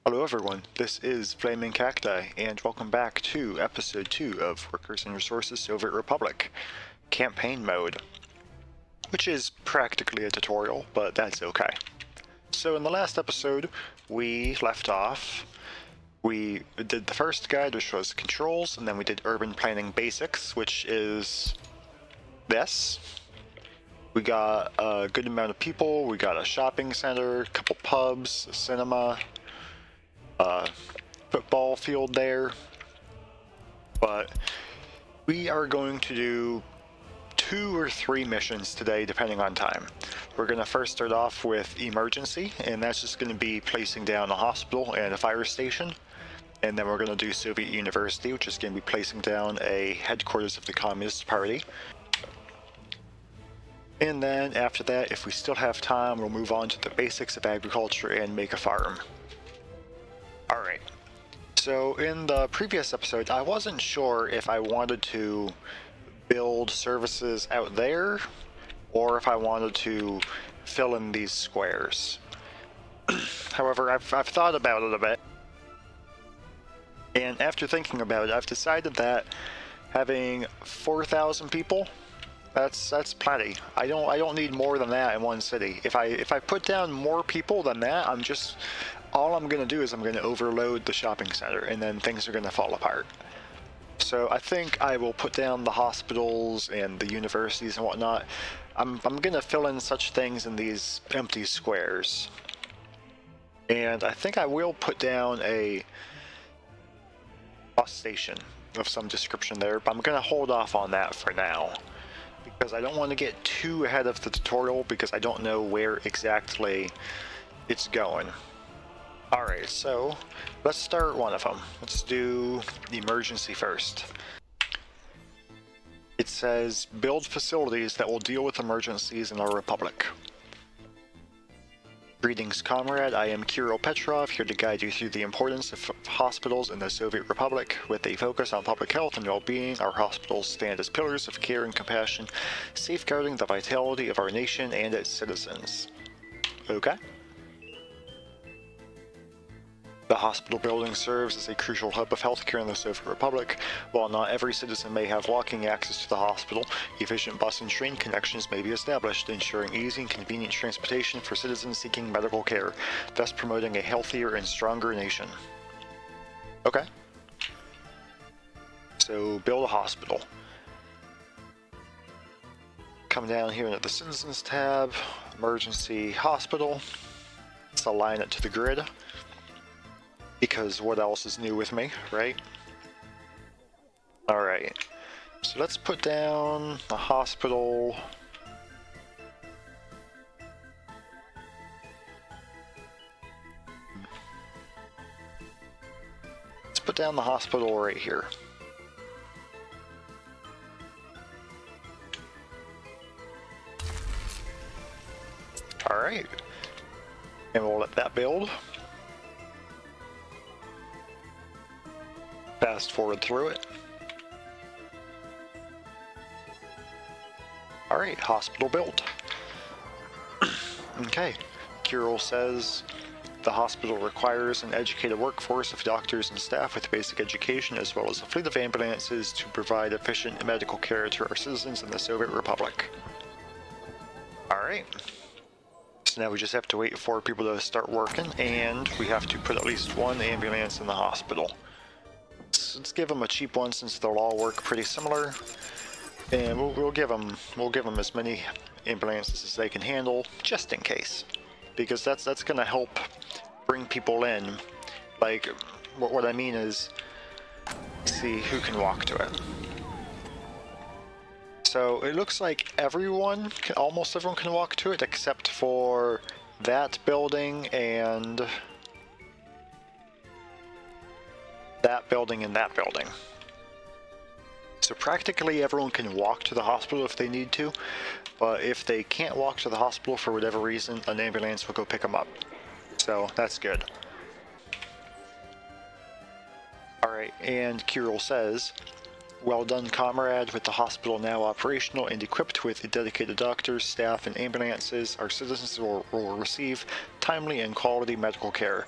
Hello everyone, this is FlamingCacti, and welcome back to Episode 2 of Workers and Resources Soviet Republic, Campaign Mode, which is practically a tutorial, but that's okay. So in the last episode, we left off, we did the first guide, which was controls, and then we did urban planning basics, which is this. We got a good amount of people, we got a shopping center, a couple pubs, a cinema, football field there, but we are going to do 2 or 3 missions today depending on time. We're going to first start off with emergency, and that's just going to be placing down a hospital and a fire station, and then we're going to do Soviet University, which is going to be placing down a headquarters of the Communist Party. And then after that, if we still have time, we'll move on to the basics of agriculture and make a farm. Alright, so in the previous episode, I wasn't sure if I wanted to build services out there, or if I wanted to fill in these squares. However, I've thought about it a bit, and after thinking about it, I've decided that having 4,000 people, that's plenty. I don't need more than that in one city. If I put down more people than that, all I'm going to do is I'm going to overload the shopping center, and then things are going to fall apart. So I think I will put down the hospitals and the universities and whatnot. I'm going to fill in such things in these empty squares. And I think I will put down a bus station of some description there, but I'm going to hold off on that for now, because I don't want to get too ahead of the tutorial, because I don't know where exactly it's going. Alright, so let's start one of them. Let's do the emergency first. It says, build facilities that will deal with emergencies in our republic. Greetings, comrade. I am Kirill Petrov, here to guide you through the importance of hospitals in the Soviet Republic. With a focus on public health and well-being, our hospitals stand as pillars of care and compassion, safeguarding the vitality of our nation and its citizens. Okay. The hospital building serves as a crucial hub of healthcare in the Soviet Republic. While not every citizen may have walking access to the hospital, efficient bus and train connections may be established, ensuring easy and convenient transportation for citizens seeking medical care, thus promoting a healthier and stronger nation. Okay. So, build a hospital. Come down here into the Citizens tab, Emergency Hospital. Let's align it to the grid, because what else is new with me, right? Alright, so let's put down a hospital. Let's put down the hospital right here. Alright, and we'll let that build. Fast forward through it. Alright, hospital built. Okay, Kirill says the hospital requires an educated workforce of doctors and staff with basic education, as well as a fleet of ambulances to provide efficient medical care to our citizens in the Soviet Republic. Alright. So now we just have to wait for people to start working, and we have to put at least one ambulance in the hospital. Let's give them a cheap one, since they'll all work pretty similar, and we'll give them as many ambulances as they can handle, just in case, because that's going to help bring people in. Like, what I mean is, see who can walk to it. So it looks like almost everyone can walk to it, except for that building and that building and that building. So practically everyone can walk to the hospital if they need to, but if they can't walk to the hospital for whatever reason, an ambulance will go pick them up. So that's good. Alright, and Kirill says, well done, comrade. With the hospital now operational and equipped with dedicated doctors, staff, and ambulances, our citizens will receive timely and quality medical care.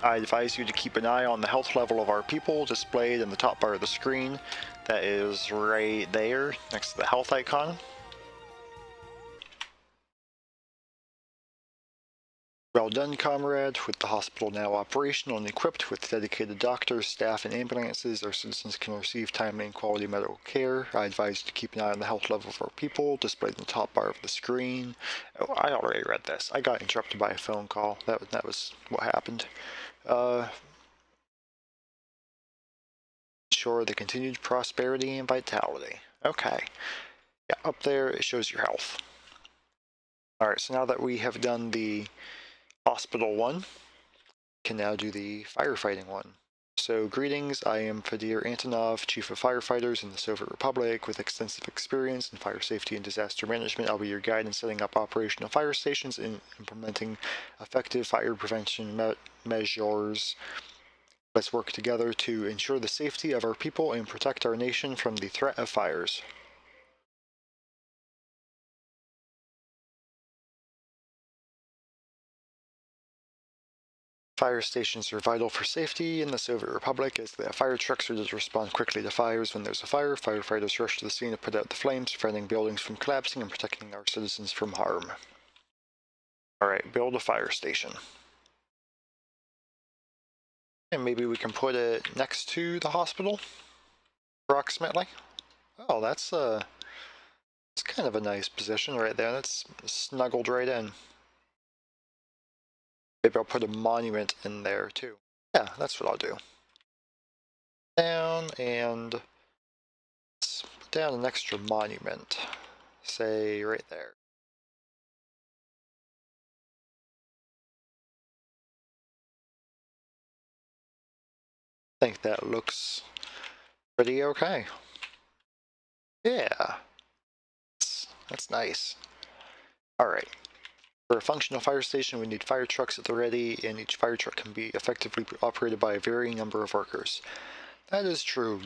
I advise you to keep an eye on the health level of our people displayed in the top bar of the screen. That is right there, next to the health icon. Well done, comrade. With the hospital now operational and equipped with dedicated doctors, staff, and ambulances, our citizens can receive timely and quality medical care. I advise you to keep an eye on the health level of our people, displayed in the top bar of the screen. Oh, I already read this. I got interrupted by a phone call. That was what happened. Ensure the continued prosperity and vitality. Okay. Yeah, up there it shows your health. Alright, so now that we have done the hospital one, can now do the firefighting one. So, greetings, I am Fadir Antonov, Chief of Firefighters in the Soviet Republic, with extensive experience in fire safety and disaster management. I'll be your guide in setting up operational fire stations and implementing effective fire prevention measures. Let's work together to ensure the safety of our people and protect our nation from the threat of fires. Fire stations are vital for safety in the Soviet Republic, as the fire trucks are to respond quickly to fires when there's a fire. Firefighters rush to the scene to put out the flames, preventing buildings from collapsing and protecting our citizens from harm. Alright, build a fire station. And maybe we can put it next to the hospital, approximately. Oh, that's it's kind of a nice position right there. That's snuggled right in. Maybe I'll put a monument in there too. Yeah, that's what I'll do. Down, and let's put down an extra monument. Say right there. I think that looks pretty okay. Yeah, that's nice. Alright. For a functional fire station, we need fire trucks at the ready, and each fire truck can be effectively operated by a varying number of workers. That is true.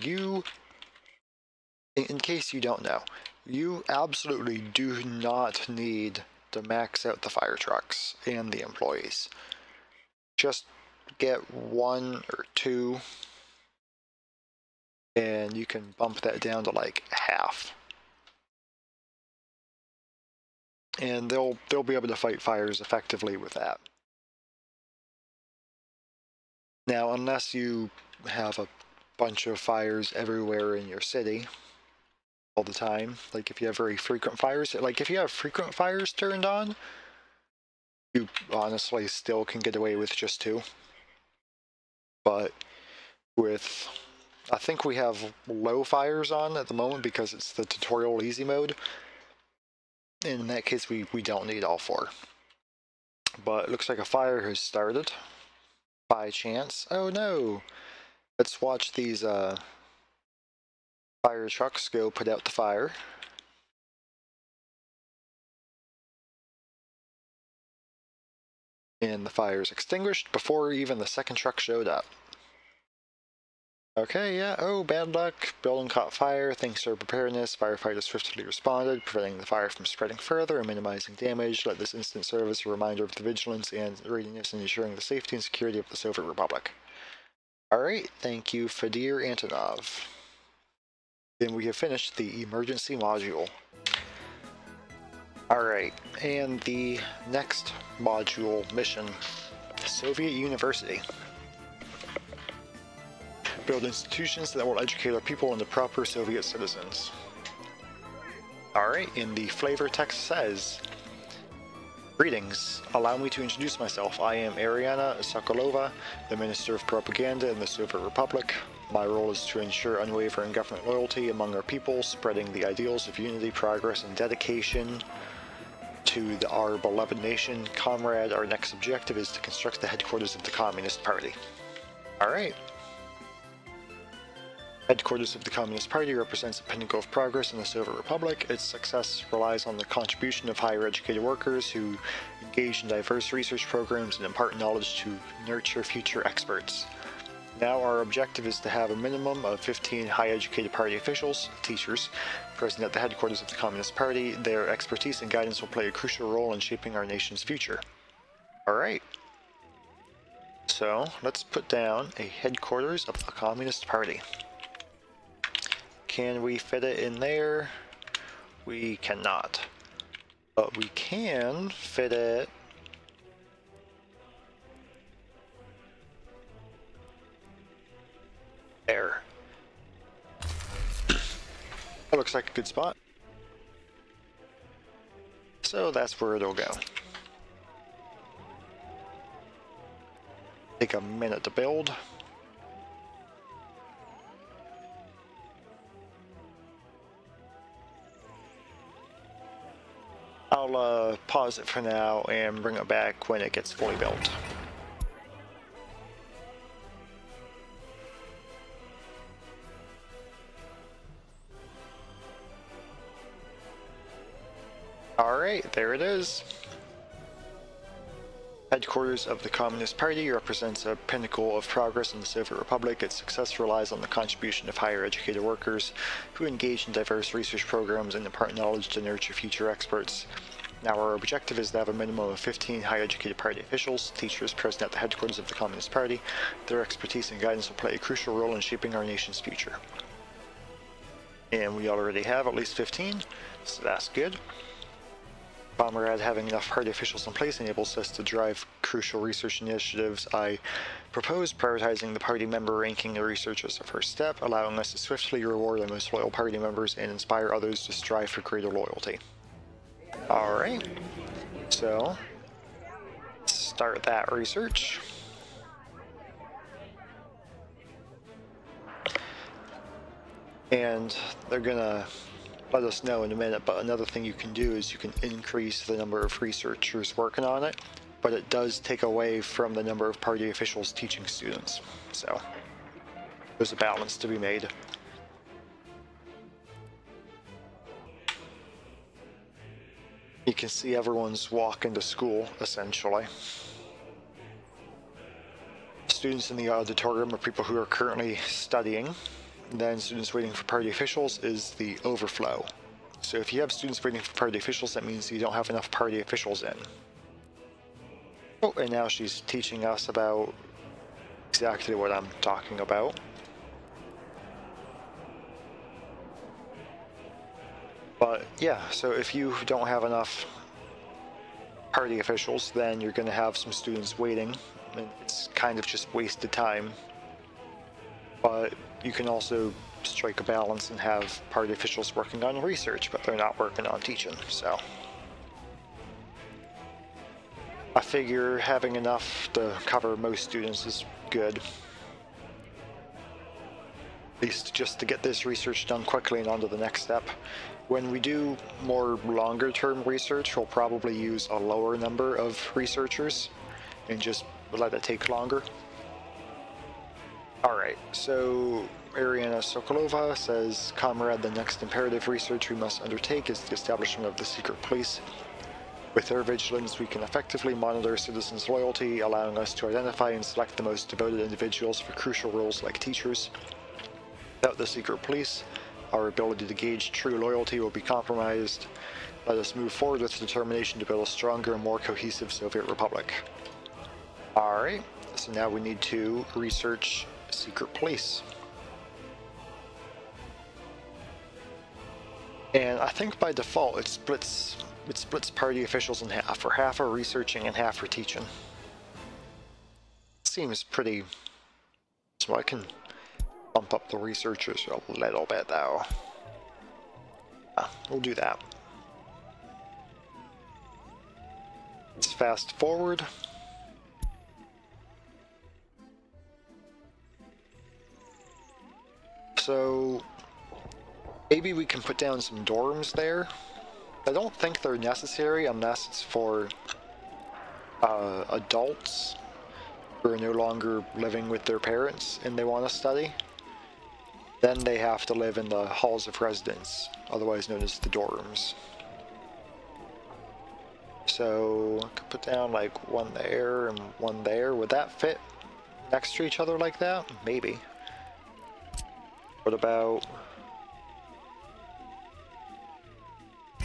In case you don't know, you absolutely do not need to max out the fire trucks and the employees. Just get 1 or 2, and you can bump that down to like half. And they'll be able to fight fires effectively with that. Now, unless you have a bunch of fires everywhere in your city all the time, like if you have very frequent fires, like if you have frequent fires turned on, you honestly still can get away with just 2. But with, I think we have low fires on at the moment because it's the tutorial easy mode. And in that case, we don't need all 4. But it looks like a fire has started by chance. Oh no! Let's watch these fire trucks go put out the fire. And the fire is extinguished before even the second truck showed up. Okay, yeah, oh, bad luck. Building caught fire. Thanks to our preparedness, firefighters swiftly responded, preventing the fire from spreading further and minimizing damage. Let this incident serve as a reminder of the vigilance and readiness in ensuring the safety and security of the Soviet Republic. Alright, thank you, Fadir Antonov. Then we have finished the emergency module. Alright, and the next module mission, the Soviet University. Build institutions that will educate our people into proper Soviet citizens. Alright, and the flavor text says, greetings, allow me to introduce myself. I am Ariana Sokolova, the Minister of Propaganda in the Soviet Republic. My role is to ensure unwavering government loyalty among our people, spreading the ideals of unity, progress, and dedication to our beloved nation. Comrade, our next objective is to construct the headquarters of the Communist Party. Alright. Headquarters of the Communist Party represents a pinnacle of progress in the Soviet Republic. Its success relies on the contribution of higher educated workers who engage in diverse research programs and impart knowledge to nurture future experts. Now our objective is to have a minimum of 15 high-educated party officials, teachers, present at the headquarters of the Communist Party. Their expertise and guidance will play a crucial role in shaping our nation's future. Alright. So let's put down a headquarters of the Communist Party. Can we fit it in there? We cannot. But we can fit it there. That looks like a good spot. So that's where it'll go. Take a minute to build. I'll pause it for now and bring it back when it gets fully built. Alright, there it is. Headquarters of the Communist Party represents a pinnacle of progress in the Soviet Republic. Its success relies on the contribution of higher educated workers who engage in diverse research programs and impart knowledge to nurture future experts. Now our objective is to have a minimum of 15 high educated party officials, teachers present at the headquarters of the Communist Party. Their expertise and guidance will play a crucial role in shaping our nation's future. And we already have at least 15, so that's good. Comrade, having enough party officials in place enables us to drive crucial research initiatives. I propose prioritizing the party member ranking and research as a first step, allowing us to swiftly reward the most loyal party members and inspire others to strive for greater loyalty. Alright, so start that research. And they're gonna let us know in a minute, but another thing you can do is you can increase the number of researchers working on it, but it does take away from the number of party officials teaching students. So there's a balance to be made. You can see everyone's walking to school, essentially. Students in the auditorium are people who are currently studying. Then students waiting for party officials is the overflow. So if you have students waiting for party officials, that means you don't have enough party officials in. Oh, and now she's teaching us about exactly what I'm talking about. But yeah, so if you don't have enough party officials, then you're going to have some students waiting, and it's kind of just wasted time. But you can also strike a balance and have party officials working on research, but they're not working on teaching, so. I figure having enough to cover most students is good. At least just to get this research done quickly and on to the next step. When we do more longer term research, we'll probably use a lower number of researchers and just let it take longer. Alright, so Ariana Sokolova says, Comrade, the next imperative research we must undertake is the establishment of the secret police. With their vigilance, we can effectively monitor citizens' loyalty, allowing us to identify and select the most devoted individuals for crucial roles like teachers. Without the secret police, our ability to gauge true loyalty will be compromised. Let us move forward with determination to build a stronger and more cohesive Soviet Republic. Alright, so now we need to research secret police. And I think by default it splits party officials in half, for half are researching and half are teaching. Seems pretty, so I can bump up the researchers a little bit though. We'll do that. Let's fast forward. So maybe we can put down some dorms there. I don't think they're necessary unless it's for adults who are no longer living with their parents and they want to study. Then they have to live in the halls of residence, otherwise known as the dorms. So I could put down like one there and one there. Would that fit next to each other like that? Maybe. What about... I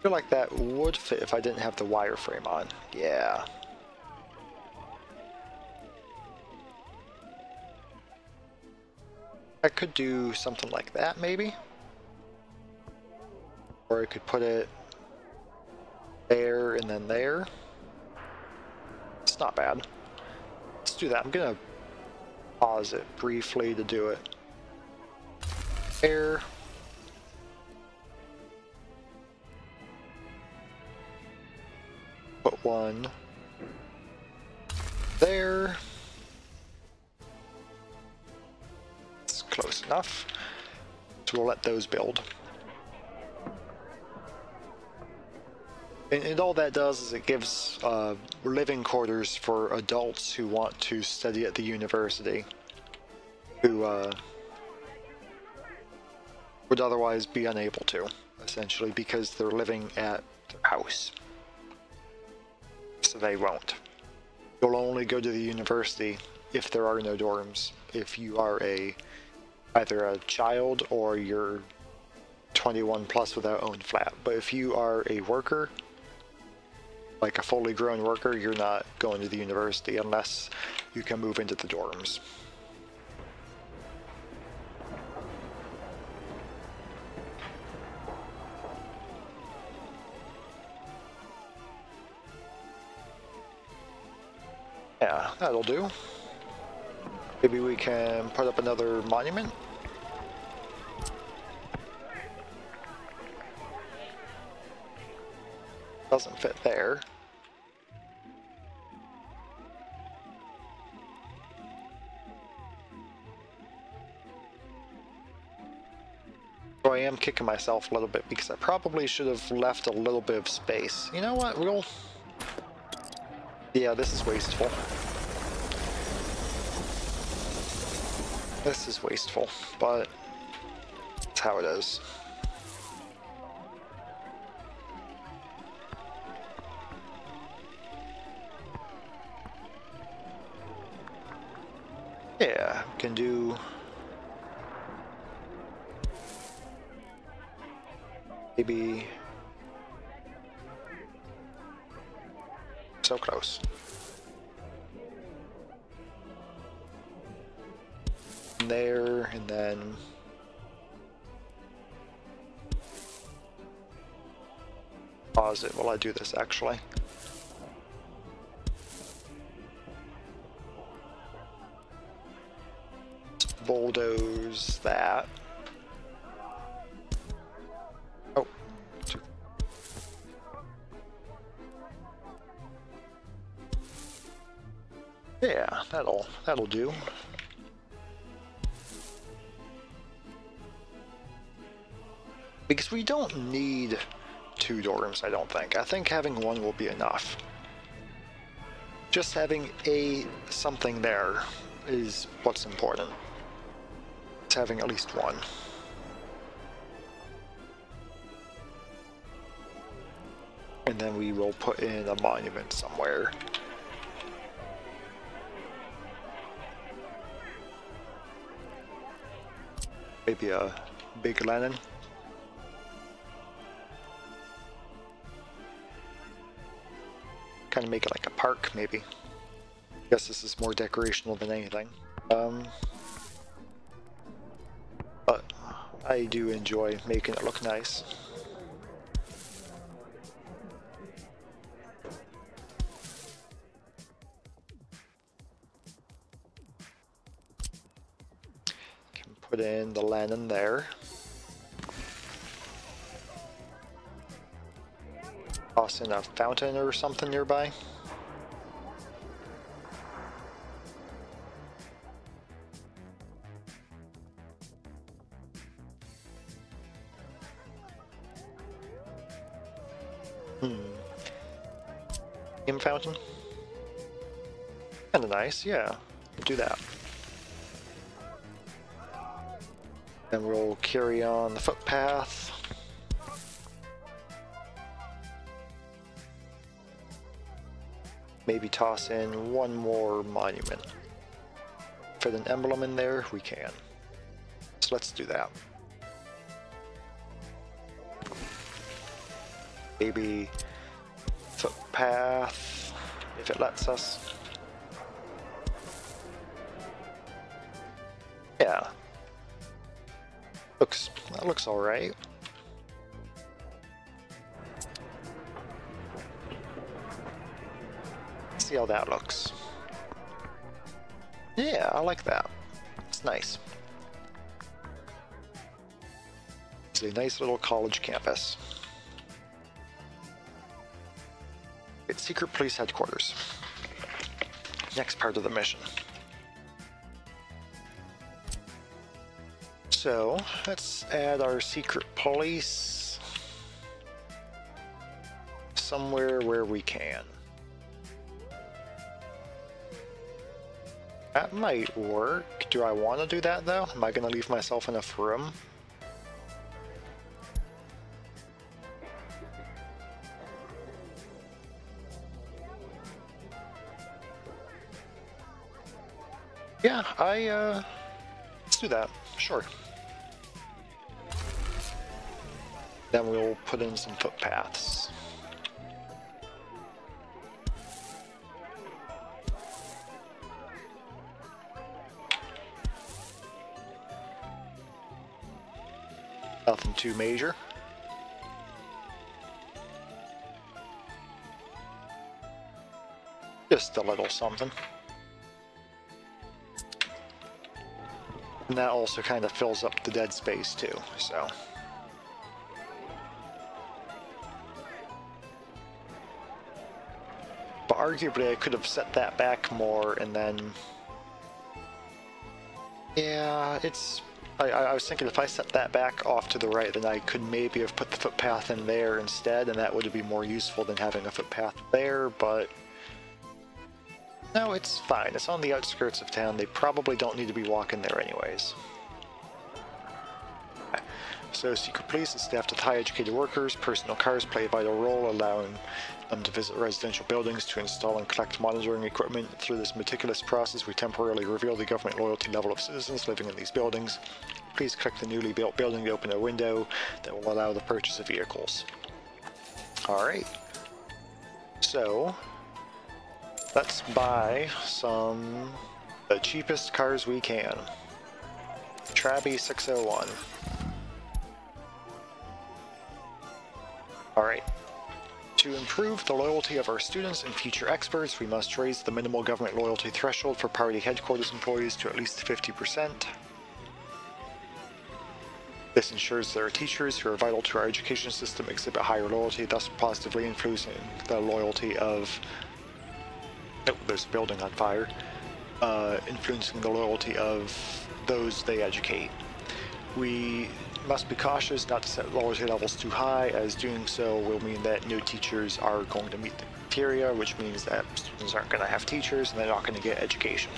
feel like that would fit if I didn't have the wireframe on. Yeah. I could do something like that, maybe. Or I could put it there and then there. It's not bad. Let's do that. I'm gonna pause it briefly to do it. There. Put one there. It's close enough. So we'll let those build. And all that does is it gives living quarters for adults who want to study at the university, who would otherwise be unable to, essentially, because they're living at their house. So they won't. You'll only go to the university if there are no dorms, if you are either a child or you're 21 plus without own flat. But if you are a worker, like a fully grown worker, you're not going to the university unless you can move into the dorms. Yeah, that'll do. Maybe we can put up another monument. Doesn't fit there. So I am kicking myself a little bit because I probably should have left a little bit of space. You know what? Yeah, this is wasteful. This is wasteful, but it's how it is. Yeah, can do maybe so close. There, and then pause it while I do this actually. Bulldoze that. Oh. Yeah, that'll do. Because we don't need 2 dorms, I don't think. I think having 1 will be enough. Just having something there is what's important. It's having at least 1. And then we will put in a monument somewhere. Maybe a big Lenin. Kind of make it like a park, maybe. I guess this is more decorational than anything. But I do enjoy making it look nice. Can put in the Lenin there. Toss in a fountain or something nearby. Game fountain? Kinda nice, yeah. Do that. Then we'll carry on the footpath. Maybe toss in 1 more monument. Fit an emblem in there, we can. So let's do that. Maybe footpath, if it lets us. Yeah. That looks alright. See how that looks. Yeah, I like that. It's nice. It's a nice little college campus. It's secret police headquarters. Next part of the mission. So, let's add our secret police somewhere where we can. That might work. Do I want to do that though? Am I going to leave myself enough room? Yeah, let's do that. Sure. Then we'll put in some footpaths. Nothing too major. Just a little something. And that also kind of fills up the dead space too, so. But arguably I could have set that back more and then... Yeah, it's... I was thinking if I set that back off to the right, then I could maybe have put the footpath in there instead, and that would be more useful than having a footpath there, but... No, it's fine. It's on the outskirts of town. They probably don't need to be walking there anyways. So, secret police is staffed with high-educated workers. Personal cars play a vital role, allowing them to visit residential buildings to install and collect monitoring equipment. Through this meticulous process, we temporarily reveal the government loyalty level of citizens living in these buildings. Please click the newly built building to open a window that will allow the purchase of vehicles. Alright. So, let's buy the cheapest cars we can. Traby 601. Alright. To improve the loyalty of our students and future experts, we must raise the minimal government loyalty threshold for party headquarters employees to at least 50%. This ensures that our teachers, who are vital to our education system, exhibit higher loyalty, thus positively influencing the loyalty of... Oh, there's a building on fire. Influencing the loyalty of those they educate. We must be cautious not to set loyalty levels too high, as doing so will mean that no teachers are going to meet the criteria, which means that students aren't going to have teachers and they're not going to get education.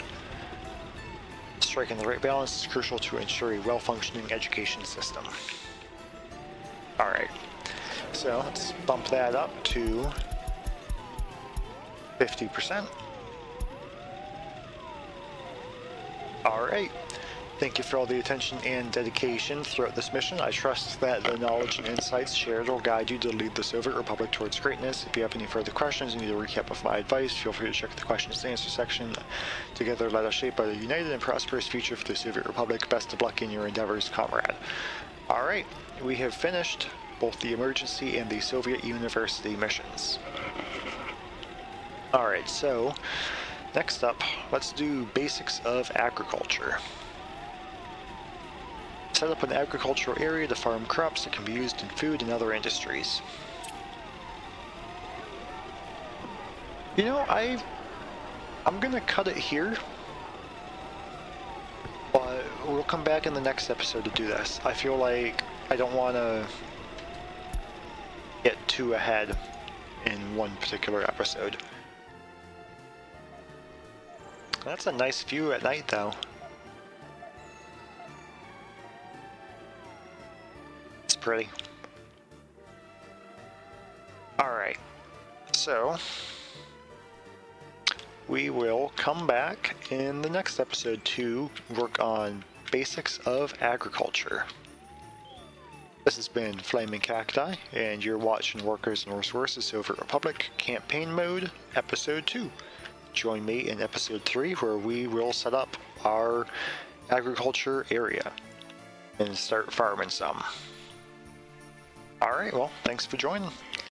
Striking the right balance is crucial to ensure a well-functioning education system. Alright, so let's bump that up to 50%. Alright. Thank you for all the attention and dedication throughout this mission. I trust that the knowledge and insights shared will guide you to lead the Soviet Republic towards greatness. If you have any further questions and need a recap of my advice, feel free to check the questions and answer section. Together, let us shape a united and prosperous future for the Soviet Republic. Best of luck in your endeavors, comrade. Alright, we have finished both the emergency and the Soviet University missions. Alright, so next up, let's do basics of agriculture. Set up an agricultural area to farm crops that can be used in food and other industries. You know, I'm gonna cut it here, but we'll come back in the next episode to do this. I feel like I don't want to get too ahead in one particular episode. That's a nice view at night, though. It's pretty. Alright, so we will come back in the next episode to work on basics of agriculture. This has been FlamingCacti, and you're watching Workers and Resources Soviet Republic Campaign Mode, Episode 2. Join me in Episode 3, where we will set up our agriculture area. and start farming some. Alright, well, thanks for joining.